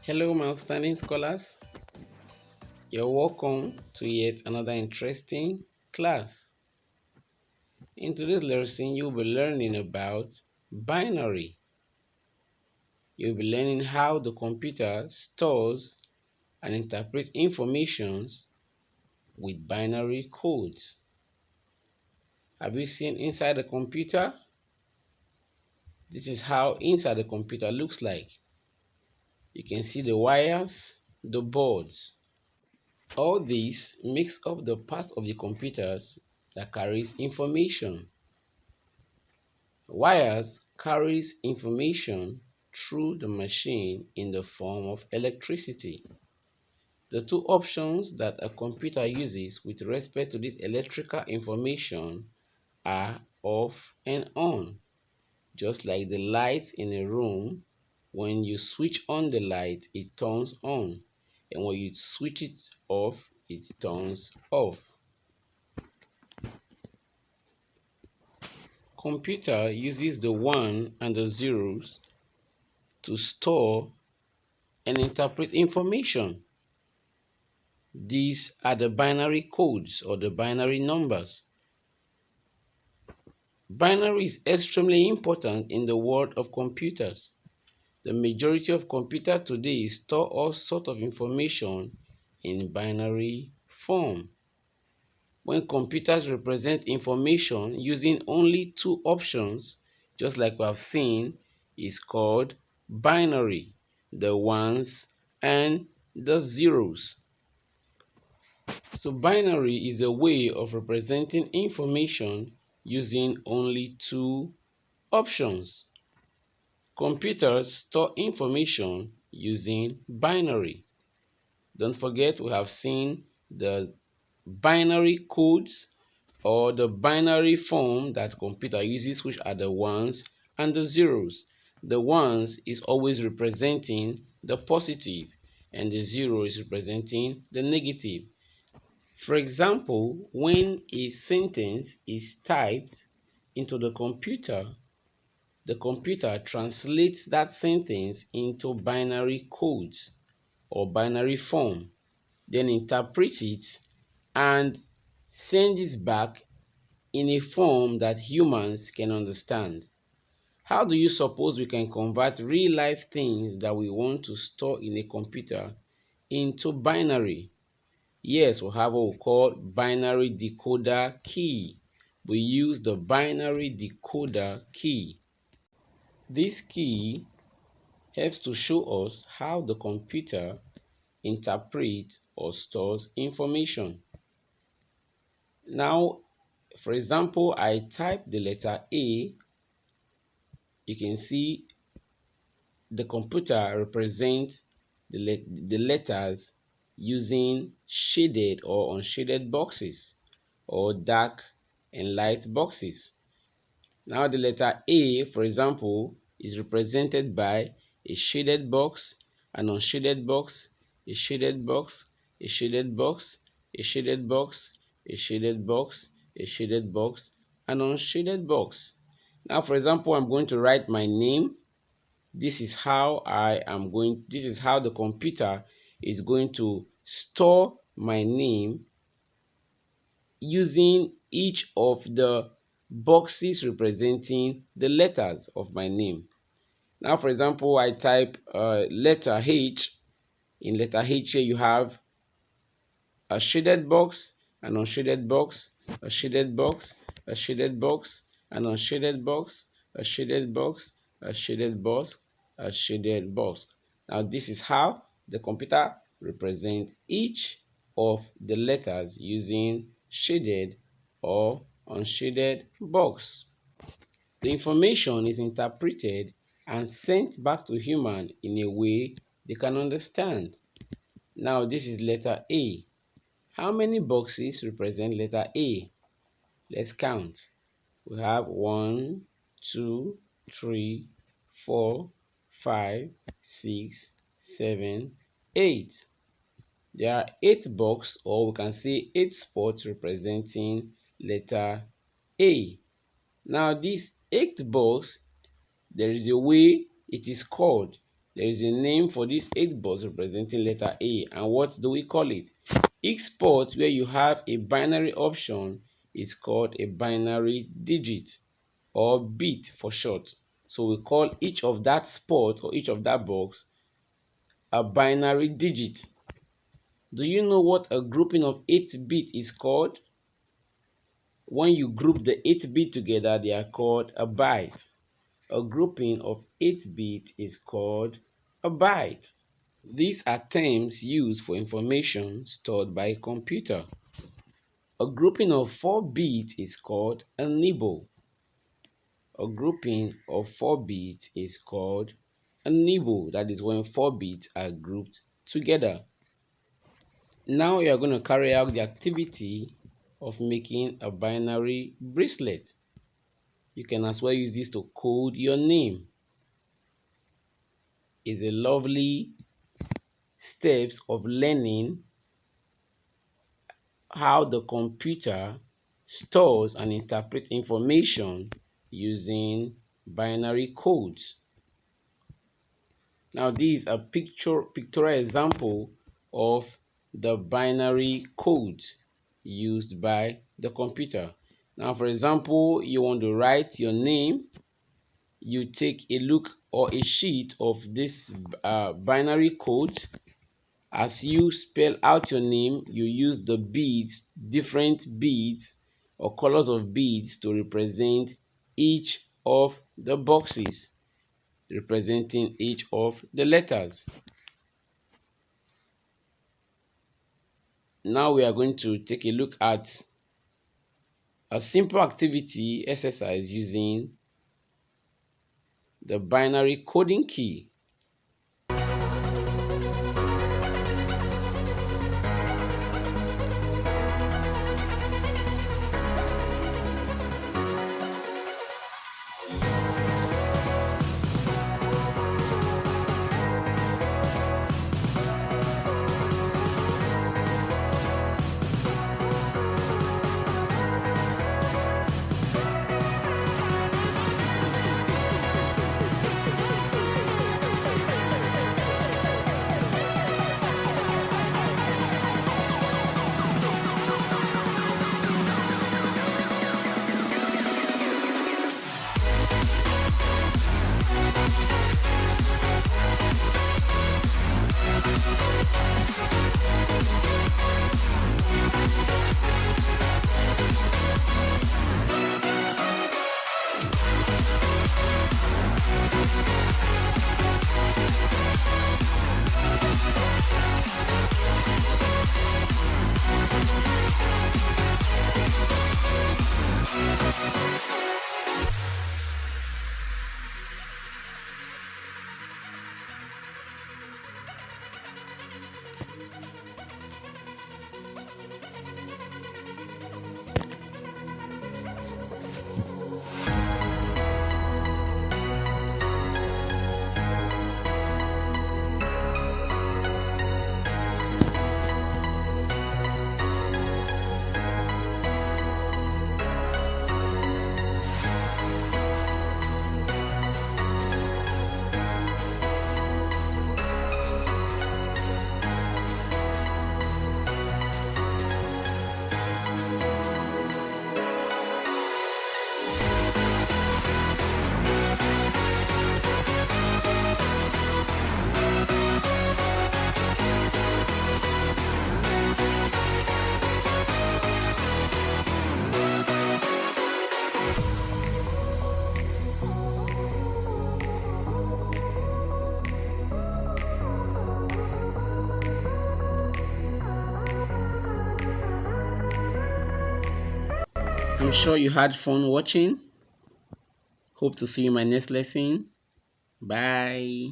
Hello, my outstanding scholars. You're welcome to yet another interesting class. In today's lesson, you'll be learning about binary. You'll be learning how the computer stores and interprets information with binary codes. Have you seen inside the computer? This is how inside the computer looks like. You can see the wires, the boards. All this makes up the part of the computers that carries information. Wires carries information through the machine in the form of electricity. The two options that a computer uses with respect to this electrical information are off and on. Just like the lights in a room, when you switch on the light, it turns on, and when you switch it off, it turns off. Computer uses the one and the zeros to store and interpret information. These are the binary codes or the binary numbers. Binary is extremely important in the world of computers. The majority of computers today store all sorts of information in binary form. When computers represent information using only two options, just like we have seen, is called binary, the ones and the zeros. So binary is a way of representing information using only two options. Computers store information using binary. Don't forget, we have seen the binary codes or the binary form that computer uses, which are the ones and the zeros. The ones is always representing the positive and the zero is representing the negative. For example, when a sentence is typed into the computer translates that sentence into binary codes or binary form, then interprets it and sends it back in a form that humans can understand. How do you suppose we can convert real life things that we want to store in a computer into binary? Yes, we have what we call binary decoder key. We use the binary decoder key. This key helps to show us how the computer interprets or stores information. Now, for example, I type the letter A. You can see the computer represents the letters using shaded or unshaded boxes or dark and light boxes. Now the letter A, for example, is represented by a shaded box, an unshaded box, a shaded box, a shaded box, a shaded box, a shaded box, a shaded box, an unshaded box. Now, for example, I'm going to write my name. This is how the computer is going to store my name using each of the boxes representing the letters of my name. Now, for example, I type letter H. In letter H here, you have a shaded box, an unshaded box, a shaded box, a shaded box, an unshaded box, a shaded box, a shaded box, a shaded box. Now, this is how the computer represents each of the letters using shaded or unshaded box. The information is interpreted and sent back to human in a way they can understand. Now, this is letter A. How many boxes represent letter A? Let's count. We have 1, 2, 3, 4, 5, 6, 7, 8. There are 8 boxes, or we can say 8 spots representing letter A. Now this 8th box, there is a way it is called. there is a name for this 8 box representing letter A, and what do we call it? Each spot where you have a binary option is called a binary digit, or bit for short. So we call each of that spot or each of that box a binary digit. Do you know what a grouping of 8 bits is called? When you group the 8 bits together, they are called a byte. A grouping of 8 bits is called a byte. These are terms used for information stored by a computer. A grouping of 4 bits is called a nibble. A grouping of 4 bits is called a nibble. That is when 4 bits are grouped together. Now you are going to carry out the activity of making a binary bracelet. You can as well use this to code your name. It's a lovely steps of learning how the computer stores and interprets information using binary codes. Now this is a pictorial example of the binary code used by the computer. Now for example, you want to write your name, you take a look or a sheet of this binary code. As you spell out your name, you use the beads, different beads or colors of beads to represent each of the boxes, representing each of the letters. Now we are going to take a look at a simple activity exercise using the binary coding key. I'm sure you had fun watching. Hope to see you in my next lesson. Bye.